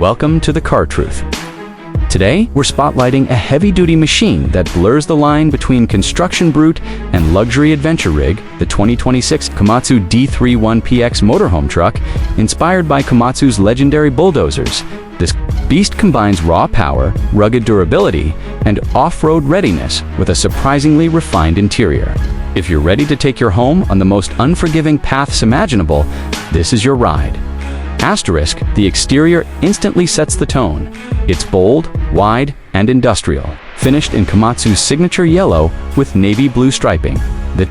Welcome to the Car Truth. Today, we're spotlighting a heavy-duty machine that blurs the line between construction brute and luxury adventure rig, the 2026 Komatsu D31PX Motorhome Truck, inspired by Komatsu's legendary bulldozers. This beast combines raw power, rugged durability, and off-road readiness with a surprisingly refined interior. If you're ready to take your home on the most unforgiving paths imaginable, this is your ride. Asterisk, the exterior instantly sets the tone. It's bold, wide, and industrial, finished in Komatsu's signature yellow with navy blue striping. The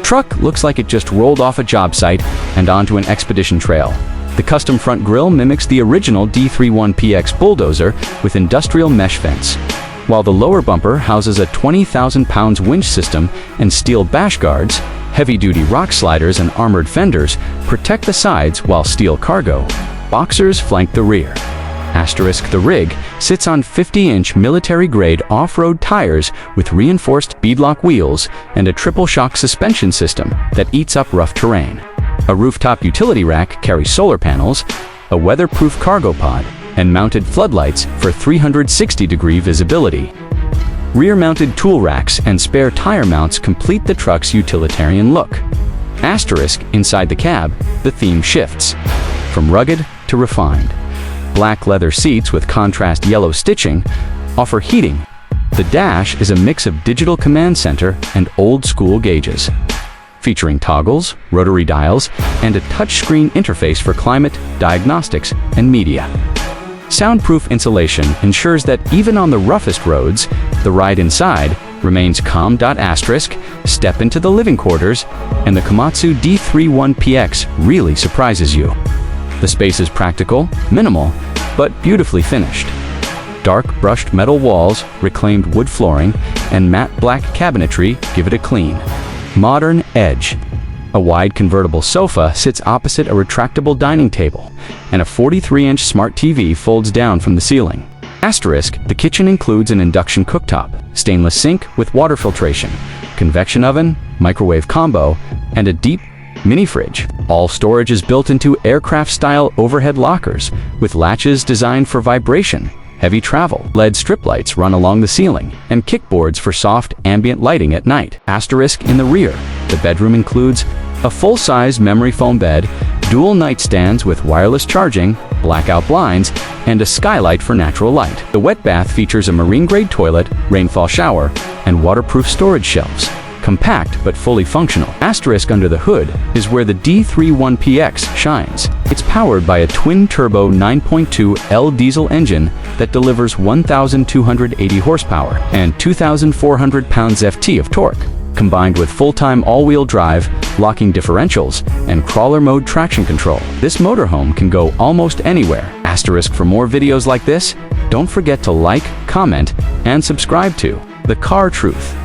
truck looks like it just rolled off a job site and onto an expedition trail. The custom front grille mimics the original D31PX bulldozer with industrial mesh vents, while the lower bumper houses a 20,000 pounds winch system and steel bash guards. Heavy-duty rock sliders and armored fenders protect the sides, while steel cargo boxers flank the rear. Asterisk, the rig sits on 50-inch military-grade off-road tires with reinforced beadlock wheels and a triple-shock suspension system that eats up rough terrain. A rooftop utility rack carries solar panels, a weatherproof cargo pod, and mounted floodlights for 360-degree visibility. Rear-mounted tool racks and spare tire mounts complete the truck's utilitarian look. Asterisk, inside the cab, the theme shifts from rugged to refined. Black leather seats with contrast yellow stitching offer heating. The dash is a mix of digital command center and old-school gauges, featuring toggles, rotary dials, and a touchscreen interface for climate, diagnostics, and media. Soundproof insulation ensures that even on the roughest roads, the ride inside remains calm. Asterisk, step into the living quarters, and the Komatsu D31PX really surprises you. The space is practical, minimal, but beautifully finished. Dark brushed metal walls, reclaimed wood flooring, and matte black cabinetry give it a clean, modern edge. A wide convertible sofa sits opposite a retractable dining table, and a 43-inch smart TV folds down from the ceiling. Asterisk, the kitchen includes an induction cooktop, stainless sink with water filtration, convection oven, microwave combo, and a deep mini fridge. All storage is built into aircraft-style overhead lockers with latches designed for vibration, heavy travel. LED strip lights run along the ceiling, and kickboards for soft ambient lighting at night. Asterisk, in the rear, the bedroom includes a full-size memory foam bed, dual nightstands with wireless charging, blackout blinds, and a skylight for natural light. The wet bath features a marine-grade toilet, rainfall shower, and waterproof storage shelves. Compact but fully functional. Asterisk, under the hood is where the D31PX shines. It's powered by a twin-turbo 9.2L diesel engine that delivers 1,280 horsepower and 2,400 pounds FT of torque, combined with full-time all-wheel drive, locking differentials, and crawler mode traction control. This motorhome can go almost anywhere. Asterisk, for more videos like this, don't forget to like, comment, and subscribe to The Car Truth.